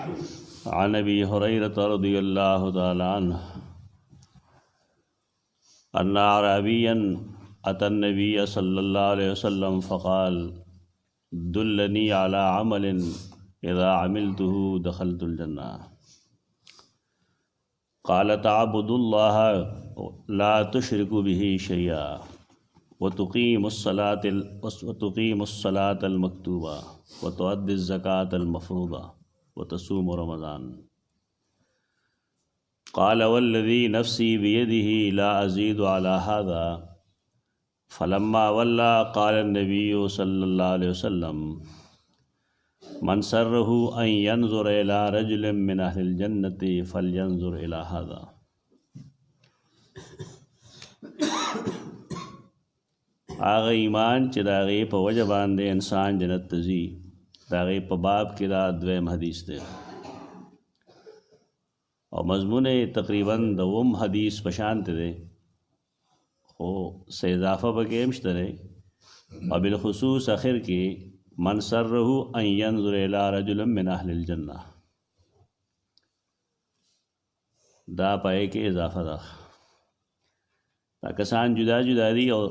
عن ابي هريرة رضي الله تعالى عنه ان اعرابيا اتى النبي صلى الله عليه وسلم فقال دلني على عمل اذا عملته دخلت الجنة. قال تعبد الله لا تشرك به شيئا وتقيم الصلاة المكتوبة وتؤدي الزكاة المفروضة وتصوم رمضان. قال والذي نفسي بيده لا أزيد على هذا. فلما ولى قال النبي صلى الله عليه وسلم من سره أن ينظر إلى رجل من أهل الجنة فلينظر إلى هذا. آغا ایمان چې دا غي په وجه باندې انسان جنت ته ځي دا غي په باب کې دا دویم حدیث دی او مضمون تقریبا دوم حدیث په شان دی خو څه اضافه پکې هم شته دی او بالخصوص اخر کې من سره ان ينظر الى رجل من اهل الجنه دا پای کې اضافه ده. دا کسان جدا جدا دي او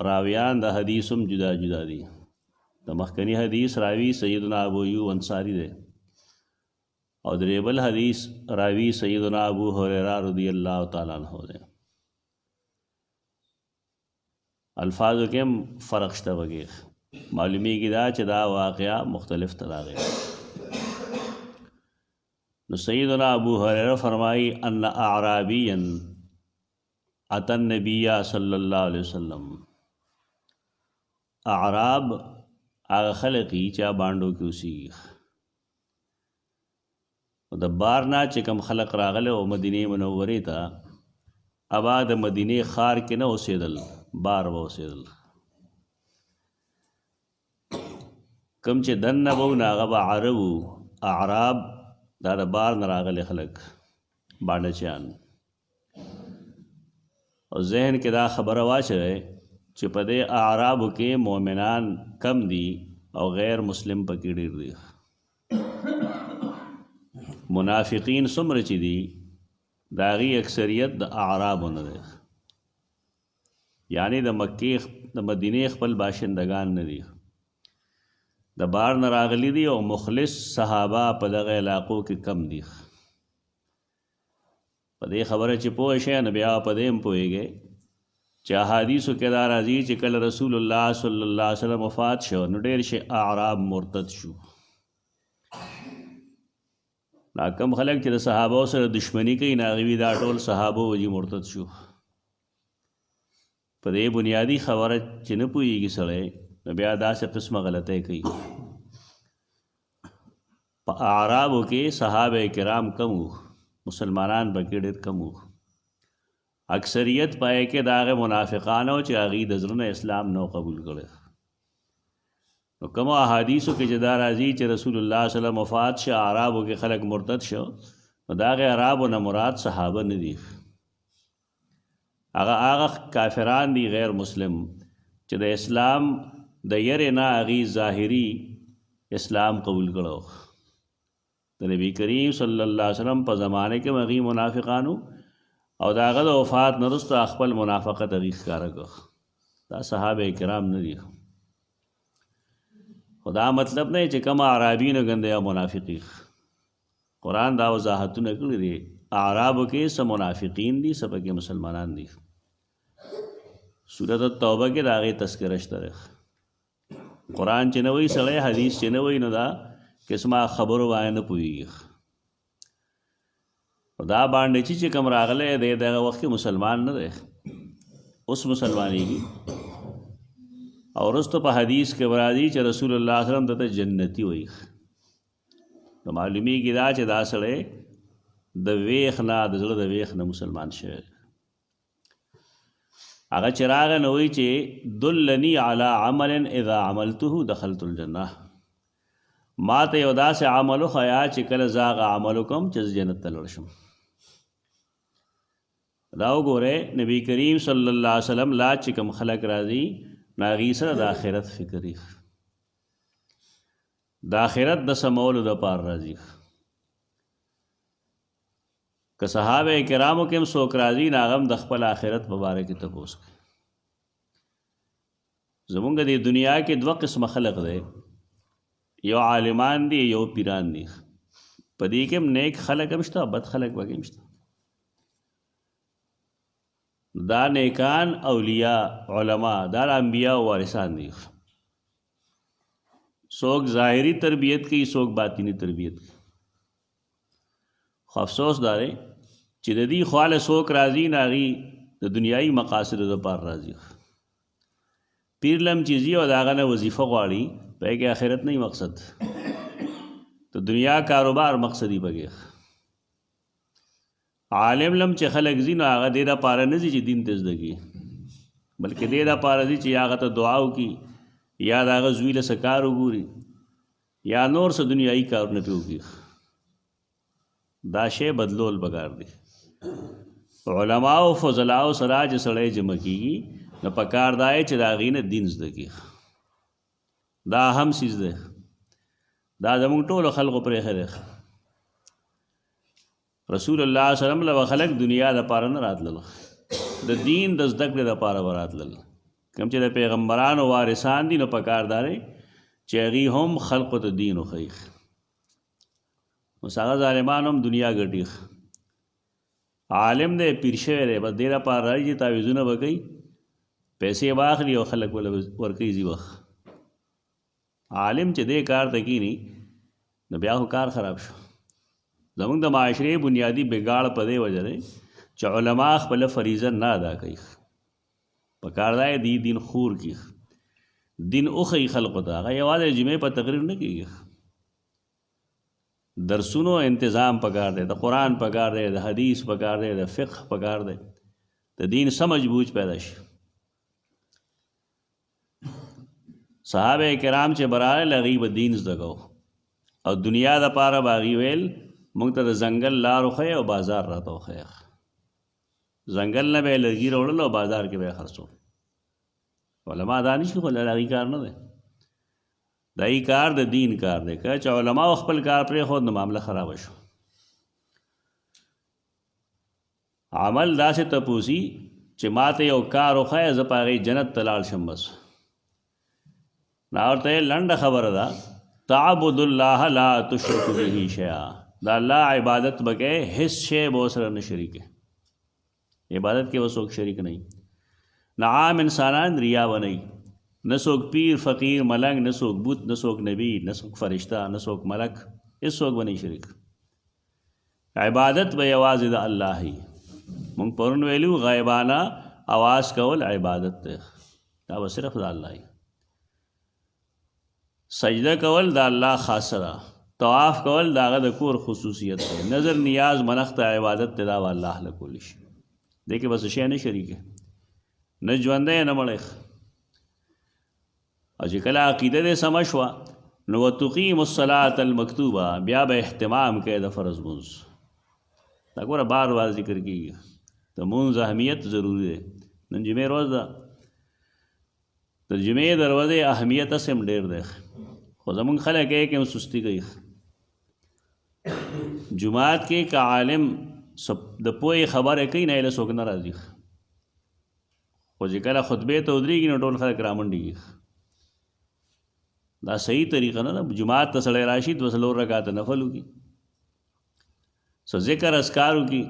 راویان د حدیثم جدا جدا دي. د مخکنی حدیث راوی سیدنا ابو ایوب انصاری دی او دریبل حدیث راوی سیدنا ابو هریرہ رضی اللہ تعالی عنہ دی. الفاظو کې فرق شته وګي معلومیږي دا چې دا واقعا مختلف تراغه. نو سیدنا ابو هریرہ فرمائی ان اعرابیا اتى النبي صلی اللہ علیہ وسلم. اعراب هغه خلقی چا باندو کې اوسېږي او د بار نه چې کوم خلق راغله او مدینه منورې ته ابا د مدینه خار کې نه اوسېدل بار و اوسېدل کوم چې دن نه وو نه هغه به عربو اعراب دا د بار نه راغله خلق باندچیان او ذهن کې دا خبره واچوي چې په دې اعرابو کې مؤمنان کم دي او غیر مسلم پکې ډېر دي. منافقین څومره چې دي د هغې اکثریت د اعرابو نه دی یعنی د مکې د مدینې خپل باشندگان نه دي د بار نه راغلي دي او مخلص صحابه په دغه علاقو کې کم دي. په دې خبره چې پوه شئ نو بیا په دې هم پوهېږئ چې احادیثو کې دا راځي چې کله رسول الله صلی الله علیه وسلم وفات شو نو ډېر شي اعراب مرتد شو. دا کم خلک چې د صحابو سره دشمني کوي نو هغوی دا ټول صحابو وجې مرتد شو. په دې بنیادي خبره چې نه پوهېږي سړی نو بیا داسې قسمه غلطۍ کوي. په اعرابو کې صحابه کرام کم وو مسلمانان پکې ډېر کم وو. اکثریت پائے کې داغه منافقانو چې هغې د زړه نه اسلام نو قبول کړی. نو کومو احادیثو کې چې دا راځي چې رسول الله صلی الله علیه وسلم وفات شو اعرابو کې خلک مرتد شو نو داغه اعرابو نه مراد صحابه نه دي هغه کافران دي غیر مسلم چې د اسلام د یرې نه هغې ظاهري اسلام قبول کړو. د نبی کریم صلی الله علیه وسلم په زمانه کې هغې منافقانو او د هغه د وفات نه وروسته خپل منافقت هغې ښکاره کړ. دا صحابه کرام نه دي. خو دا مطلب نه چې کوم اعرابي نه ګنده یا منافقي. قرآن دا وضاحتونه کړي دي اعرابو کې څه منافقین دي څه پکې مسلمانان دي. سورۃ التوبه کې د هغې تذکره شته. قرآن چې نه وایي سړی حدیث چې نه وایي نو دا قسمه خبرو باندې نه پوهېږي. دا باندې چې کوم راغلی دی دغه وخت کې مسلمان نه دی اوس مسلمانېږي او وروسته په حدیث کې راځي چې رسول الله صلی الله علیه وسلم دته جنتي وایي. نو معلومیږي دا چې دا سړی د ویښ نه د زړه د ویښ نه مسلمان شوی. هغه چې راغی نو وایي چې دلني علی عمل اذا عملته دخلت الجنه. ما ته یو داسې عمل وښیه چې کله زه هغه عمل وکړم چې زه جنت ته لاړ شم. دا وګورئ نبی کریم صلی الله علیه وسلم لا چې کوم خلک راځي نو هغې سره د آخرت فکر یې د آخرت د سمولو دپاره راځي. که صحابه کرامو کې هم څوک راځي نو هغه هم د خپل آخرت په باره کې تپوس کوي. زمونږ د دنیا کې دوه قسمه خلق دی، یو عالمان دي یو پیران دي. په دې کې هم نیک خلق هم شته، بد خلق پکې هم شته. دا نیکان اولیاء علما دا انبیاء وارثان دي. څوک ظاهری تربیت کوي، څوک باطینی تربیت کوي. خو افسوس دا دی چې د دې خواله څوک راځي نه هغې د دنیایي مقاصدو دپاره راځي. پیر لم چیزي او د هغه نه وظیفه غواړي، په هغې کې آخرت نه مقصد، د دنیا کاروبار مقصدي پکې. عالم لم چې خلک ځي نو هغه دې دپاره نه ځي چې دین ته زده کړي، بلکې دې دپاره ځي چې هغه ته دعا وکړي یا د هغه زوی له څه کار وګوري یا نور څه دنیایي کارونه پرې وکړي. دا شی بدلول پکار دی. علماء او فضلاء سره چې سړی جمع کېږي نو پکار دا دی چې د هغې نه دین زده کړي. دا اهم څیز دی. دا زموږ ټولو خلقو پرېښی دی. رسول الله صلی الله علیه وسلم له خلک دنیا دپاره نه راتلل، د دین د زده کړې دپاره به راتلل. کوم چې د پیغمبرانو وارثان دي نو پکار دا دی چې هغې هم خلقو ته دین وښیي. اوس هغه ظالمان هم دنیا ګټي. عالم دی پیر شوی دی، بس دې دپاره راځي چې تعویضونه به کوي، پیسې واخلي او خلک ول ورکوي ځي وخت. عالم چې دې کار ته کینی نو بیا خو کار خراب شو. زمونږ د معاشرې بنیادي بګاړ په دې وجه دی چې علما خپله فریضه نه ادا کوي. پکار دی دې دین خور کړي، دین وښیي خلقو ته. هغه یوازې جمعې په تقریر نه کېږي، درسونو انتظام پکار دی، د قرآن پکار دی، د حدیث پکار دی، د فقه پکار دی، د دین سمجھ بوجھ پیدا شي. صحابه کرام چې براغل هغوی به دین زده کو او دنیا دپاره به هغوی ویل موږ ته د ځنګل لار وښیه او بازار راته وښیه. ځنګل نه به یې لرګي راوړل او بازار کې به یې خرڅول. علما دا نه شي خو هغوی کار نه دی، دا ای کار د دین کار دی. که چې علماو خپل کار پرېښود نو معامله خرابه شو. عمل داسې تپوسي چې ما ته یو کار وښیه زه په هغې جنت ته لاړ شم. بس نا ورته لنډه خبره ده، تعبد الله لا تشرک به شیئا. دا الله عبادت به کوې، هېڅ شی به ورسره نه شریکې. عبادت کې به څوک شریک نه وي. نه عام انسانان ریا به نه وي، نه څوک پیر فقیر ملنګ، نه څوک بت، نه څوک نبی، نه څوک فرشته، نه څوک ملک، هېڅ څوک به نه شریک. عبادت به یوازې د الله وي. موږ پرون ویلو غیبانه اواز کول عبادت دی، دا به صرف د الله وي. سجده کول د الله خاصه ده، طواف کول د هغه د کور خصوصیت دی، نظر نیاز منښت عبادت دی، دا به الله له کولی شي. دې کې بس شی نه شریک، نه ژوندی نه مړی. او چې کله عقیده دې سمه شوه نو وتقیم الصلاة المکتوبه، بیا به اهتمام کوې د فرض مونځ. دا ګوره بار بار ذکر کېږي، د مونځ اهمیت ضروري دی. نن جمعې ورځ ده، د جمعې د ورځې اهمیت هسې هم ډېر دی، خو زمونږ خلک یې کې هم سستي کوي. جماعت کې که عالم د پوهې خبره کوي نه یې له څوک نه راځي، خو چې کله خطبې ته ودرېږي نو ټول خلک رامنډېږي. دا صحیح طریقه نه ده. جماعت ته سړی راشي 2 څلور رکعته نفل وکړي، څه ذکر اذکار وکړي،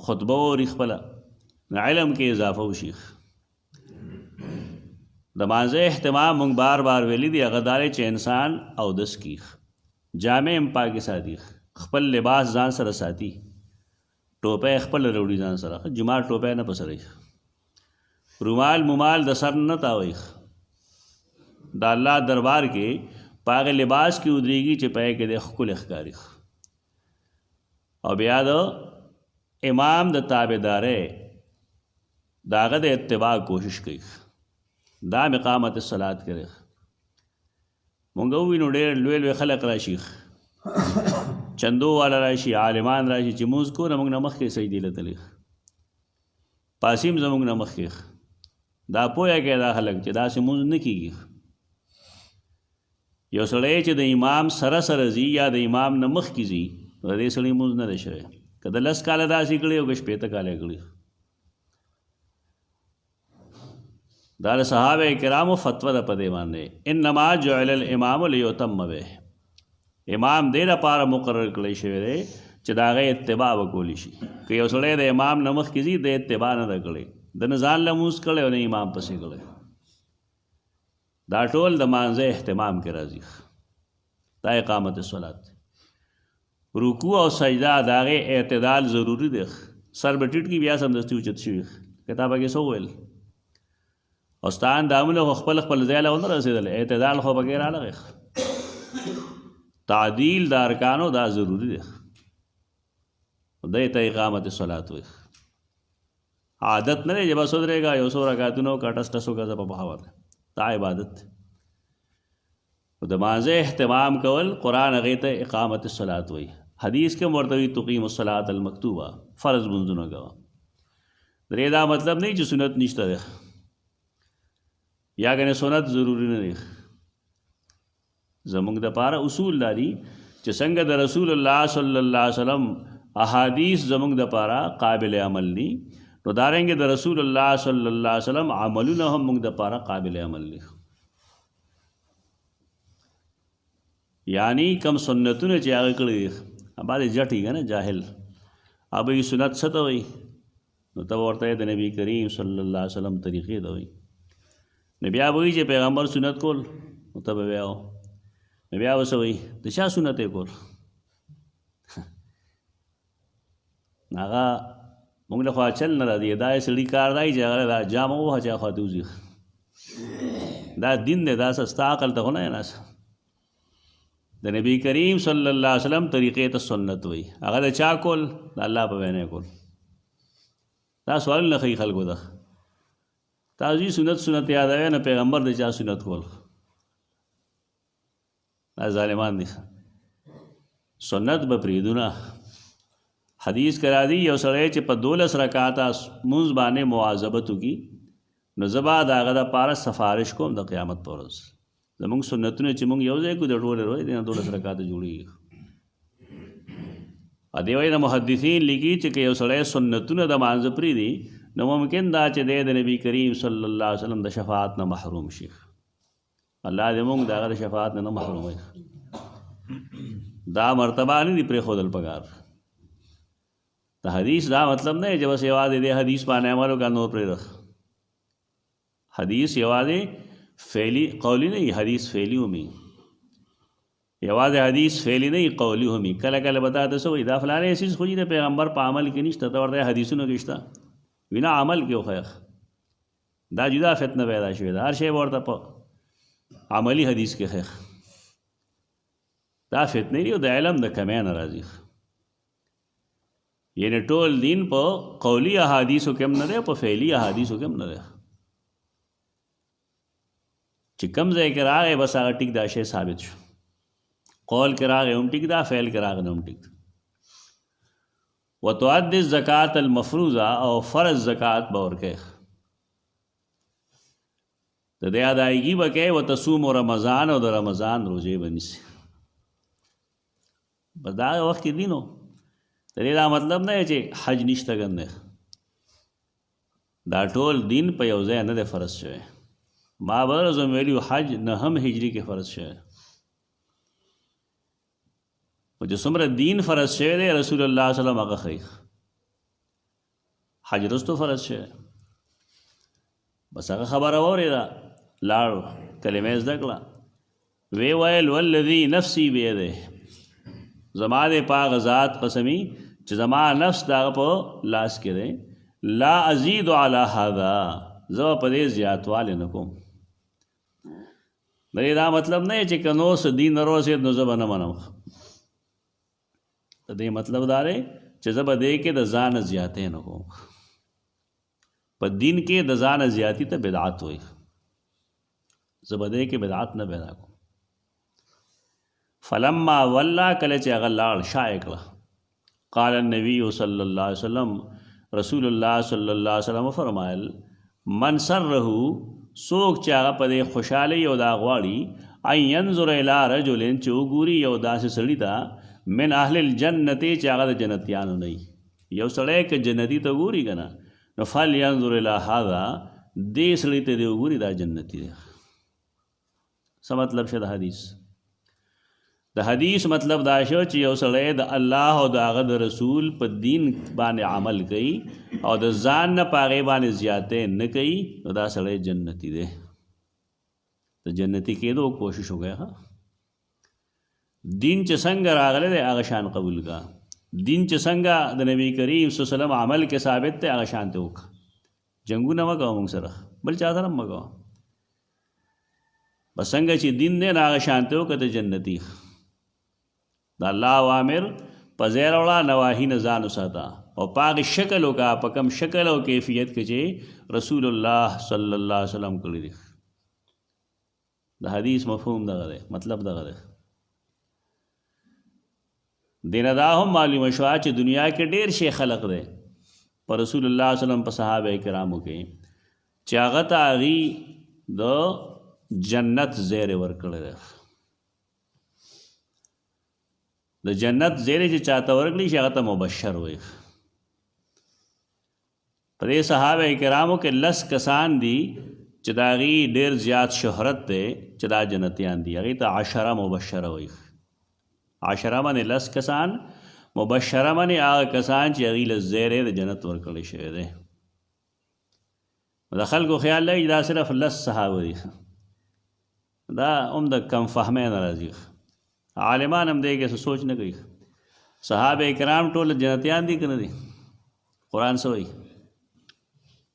خطبه واوري، خپله علم کې اضافه وشي. د مانځه اهتمام موږ بار بار ویلي دي، هغه دا دی چې انسان اودس کړي، جامې هم پاکې ساتي، خپل لباس ځان سره ساتي، ټوپۍ خپله راوړي ځان سره، جماعت ټوپۍ نه په سر وي، رومال مومال د سر نه تاوي. د الله دربار کې په هغه لباس کې ودرېږي چې په هغې کې د ښکلی ښکاري، او بیا د امام د تابعدارۍ د هغه د اتباع کوشش کوي. دا اقامت الصلاة کوي. مونږ ووینو ډېر لوی لوی خلک راشي، چندو والا راشي، عالمان راشي چې مونځ کو نه مونږ نه مخکې سجدې له تلي، پاسیم زمونږ نه مخکې. دا پوهه کوي دا خلک چې داسې مونځ نه کېږي. یو سړی چې د امام سره سره ځي یا د امام نه مخکې ځي، د دې سړي مونځ نه دی شوی. که د 10 کاله داسې کړي او که 15 کاله کړي. دا د صحابه کرامو فتوا ده په دې باندې. انما جعل الامام لیتم به، امام دې لپاره مقرر کړی شوی دی چې د هغې اتباع وکولی شي. که یو سړی د امام نه مخکې ځي د اتباع نه ده کړی، د نه ځان لمونځ کړی او نه امام پسې کړی. دا ټول د مانځه اهتمام کې راځي. دا اقامت صلات. رکوع او سجده د هغې اعتدال ضروري دی. سر به ټیټ کړي بیا سمدستي اوچت شوي کتابه کې څه وویل. او ستان دامونه خو خپل ځای له ونه رسېدل، اعتدال خو پکې راغلی. تعدیل د ارکانو دا ضروري دی. دې ته اقامت صلات وایي. عادت نه دی چې بس ودرېږه یو څو رکعتونه وکړه ټس ټس وکړه په بهاوت. دا عبادت دی. د مانځه اهتمام کول قرآن هغې ته اقامت صلات وایي. حدیث کې ورته وایي تقیم الصلاة المکتوبه، فرض لمونځونه کوه. درې دا مطلب نه چې سنت نشته دی یا کنه سنت ضروری نه دی. زمونږ دپاره اصول داري چې څنګه د رسول الله صلی الله علیه وسلم احادیث زمونږ دپاره قابل عمل دي، نو دارنګې د رسول الله صلی الله علیه وسلم عملونه هم موږ دپاره قابل عمل دي. یعنی کم سنتونه چې هغه کړي دي بعضې جټي که نه جاهل هغه به سنت څه ته وایي، نو ته به ورته د نبي کریم صلی الله علیه وسلم طریقې ته وایي. نو بیا به وایي چې پیغمبر سنت کول، نو ته به بیا نو بیا به څه وایي د چا سنت یې کول. هغه موږ له خوا چل نه راځي. دا یې سړي کار دی چې هغه دا جامه ووهه چا خوا ته وځي. دا دین دی، دا ستا عقل ته خو نه یې ناسه. د نبی کریم صلی الله علیه وسلم طریقې ته سنت وایي. هغه د چا کول؟ د الله په وینا کول. دا سوالونه ښیي خلکو ته. تاسو سنت یادوي نه پیغمبر د چا سنت کول. دا ظالمان دي. سنت به پرېږدو نه. حدیث کرا دی یو سړی چې په 12 رکعاته مونځ باندې مواظبت وکړي نو زه به د هغه دپاره سفارش کوم د قیامت په ورځ. زمونږ سنتونه چې مونږ یو ځای کړو د ټولې ورځې دی نه 12 رکعاته جوړېږي. دې وجې نه محدثین لیکي چې که یو سړی سنتونه د مانځه پرېږدي نو ممکن دا چې دی د نبي کریم صلی الله علیه وسلم د شفاعت نه محروم شي. الله دې مونږ د هغه د شفاعت نه محروموي. دا مرتبه نه دي پرېښودل پکار. د حدیث دا مطلب نه چې بس یوازې دې حدیث باندې عمل وکړه نور پرېږده. حدیث یوازې فعلی قولی نه وي، حدیث فعلی هم وي. یوازې حدیث فعلی نه وي، قولی هم وي. کله کله به تا ته څه وایي دا فلانی څیز خو د پیغمبر په عمل کې نشته، ته ورته حدیثونو کې شته. وینا عمل کې وښیه. دا جدا فتنه پیدا شوې ده. هر شی به ورته په عملي حدیث کې ښیه. دا فتنې دي او د علم د کمۍ نه راځي. یعنی ټول دین په قولی احادیثو کې هم نه دی، په فعلي احادیثو کې هم نه دی. چې کوم ځای کې راغی بس هغه ټیک دا شی ثابت شو. قول کې راغی هم ټیک دا، فعل کې راغی هم ټیک. وتؤدي الزکات المفروضه او فرض زکات به ورکوي. د دې ادایګي به کوي. وتصوم رمضان او د رمضان روزې به نیسي. بس دا وخت کې دینو د دې دا مطلب نه چې حج نشته ګنده. دا ټول دین په یو ځای نه دی فرض شوی. ما به زم ویلي حج 9 هجري کې فرض شوی. او چې څومره دین فرض شوی دی رسول الله صلی الله علیه وسلم هغه ښیي. حج وروسته فرض شوی. بس هغه خبره واورېده لاړ کلمې زده کړه. وی ویل والذي نفسي بیده، زما د په هغه ذات قسمي چې زما نفس د هغه په لاس کې دی، لا ازید علی هذا، زه په دې زیاتوالی نه کوم. د دې دا مطلب نه چې که نو څه دین نه روسېد نو زه به نه منم. د دې مطلب دا دی چې زه به دې کې د ځانه زیاتې نه کوم. په دین کې د ځانه زیاتي ته بدعت وایي. زه به دې کې بدعت نه پیدا کوم. فلما ولا کله چې هغه لاړ شا کړه، قال النبي صلی الله علیه وسلم، رسول الله صلی الله علیه وسلم فرمایل من سره څوک چې هغه په دې خوشحالي او دا غواړي ان ينظر الى رجل چې وګوري یو داسې سړي ته من اهل الجنت چې هغه د جنتیانو نه وي. یو سړی که جنتی ته ګوري که نه نو فلینظر الی هذا دې سړي ته دې وګوري دا جنتي دی. څه مطلب شه د حدیث؟ د حدیث مطلب دا شو چې یو سړی د الله او د هغه د رسول په دین باندې عمل کوي او د ځان نه په هغې باندې زیاتې نه کوي نو دا سړی جنتي دی. د جنتي کېدو کوشش وکړئ. دین چې څنګه راغلی دی هغه شان قبول کا. دین چې څنګه د نبی کریم صلی الله علیه وسلم عمل کې ثابت دی هغه شان ته وکړه. جنګونه مه کوه موږ سره، بل چا سره مه کوه. بس څنګه چې دین دی نو هغه شان ته وکړه ته جنتي. د الله اوامر په ځای راوړه، نواهي نه ځان وساته او په هغې شکل وکړه، په کوم شکل او کیفیت کې چې رسول الله صلی الله علیه وسلم کړي دي. د حدیث مفهوم دغه دی، مطلب دغه دی. دینه دا هم معلومه شوه چې دنیا کې ډېر شی خلق دی په رسول الله صلی الله علیه وسلم په صحابه کرامو کې چې هغه ته هغې د جنت زیری ورکړی دی. د جنت زیری چې چاته ورکړي شي هغه ته مبشر وي. په دې صحابه کرامو کې 10 کسان دي چې د هغې ډېر زیات شهرت دی چې دا جنتیان دي، هغې ته 10 مبشره وي. 10 باندې 10 کسان، مبشره باندې هغه کسان چې هغې له زیری د جنت ورکړی شوی دی. د خلکو خیال لګي دا صرف 10 صحابه دي، دا هم د کم فهمۍ نه راځي. عالمان هم دی کې سوچ نه کوي. صحابه کرام ټول جنتیان دي که نه دي؟ قرآن څه وایي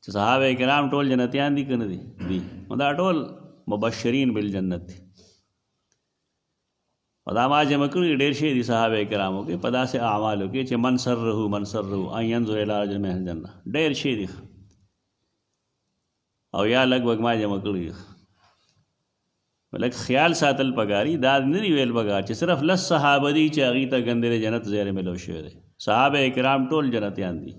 چې صحابه کرام ټول جنتیان دي که نه دي؟ دي. دا ټول مبشرین بالجنت دي. او دا ما جمع کړي ډېر شی دي صحابه کرامو کې په داسې اعمالو کې چې من سره ان ینظر الی رجل من الجنه، ډېر شی دي. او یا لږ وږ ما جمع کړي لږ خیال ساتل پکاري. دا نه دي ویل پکار چې صرف 10 صحابه دي چې هغې ته ګندې جنت زیری ملو شوی دی. صحابه کرام ټول جنتیان دي.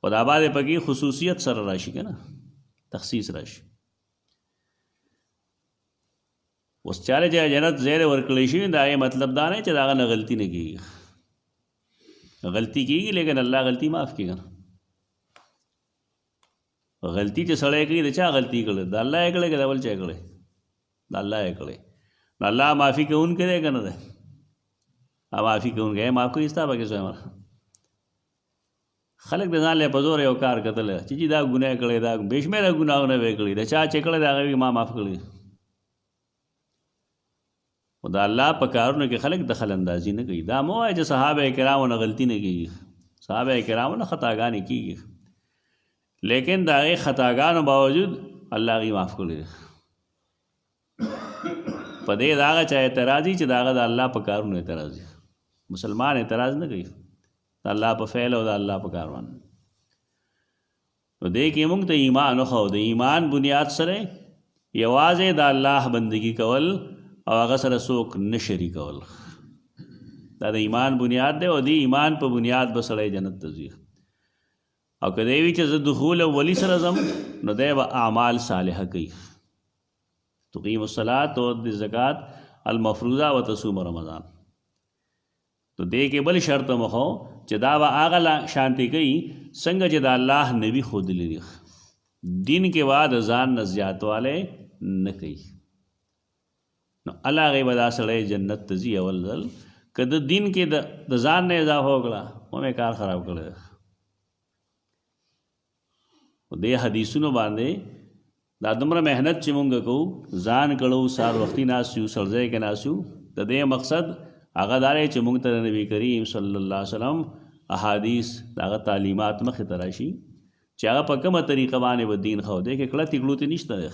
او دا بعد پکې خصوصیت سره راشي که نه، تخصیص راشي. اوس چاله چې جنت زیری ورکړی شي دا یې مطلب دا نه چې د هغه نه غلطي نه کېږي. غلطي کېږي لیکن الله غلطي معاف کېږي. غلطي چې سړی کوي د چا غلطي کړې؟ د الله یې کړې که د بل چا یې کړې؟ د الله یې کړې. نو الله معافي کوونکی دی که نه دی؟ معافي کوونکی معاف کړي ستا پکې څه عمل. خلک د ځان له په زور یو کار کتلی چې دا ګناه کړی، دا بې شمېره ګناهونه به یې کړي، د چا چې کړی د هغه ما معاف کړي. خو د الله په کارونو کې خلک دخل اندازي نه کوي. دا مه وایه چې صحابه کرامو نه غلطي نه کېږي. صحابه کرامو نه خطاګانې کېږي، لیکن د هغې خطاګانو باوجود الله هغې معاف کړي. په دې د هغه چا اعتراضي چې د هغه د الله په کارونو اعتراضي. مسلمان اعتراض نه کوي د الله په فعل او د الله په کار باندې. نو دې کې موږ ته ایمان وښو. د ایمان بنیاد سره یوازې د الله بندگی کول او هغه سره څوک نه شریکول، دا د ایمان بنیاد دی. او د ایمان په بنیاد به سړی جنت ته ځي. او که دی وي چې زه دخول ولی سره ځم نو دی به اعمال صالحه کوي. تقیم الصلاة وتؤدي الزکات المفروضه وتصوم رمضان. تو دې کې بل شرط مخو چې دا به هغه شانتي کوي څنګه چې د الله نبي ښودلی دي. دین کې به د ځان نه زیاتوالی نه کوي. نو الله هغې به دا سړی جنت ته ځي اول ځل. که د دین کې د ځان نه اضافه وکړه همې کار خراب کړی. دې حدیثونو باندې دا دومره محنت چې مونږ کوو، ځان کړو، سار وختي ناست یو، سړځای کې ناست یو، د دې مقصد هغه دا دی چې مونږ ته نبی کریم صلی الله علیه وسلم احادیث د هغه تعلیمات مخې ته راشي چې هغه په کومه طریقه باندې به دین ښودی. کې کړتې کړوتې نشته دی،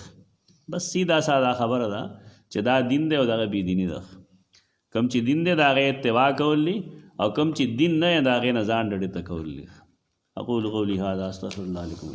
بس سیده ساده خبره ده چې دا دین دی او دغه بې دیني ده. کوم چې دین دی د هغې اتباع کول دي او کوم چې دین نه دی د هغې نه ځان ډډې ته کول دي. اقول قولي هذا استغفر الله لكم.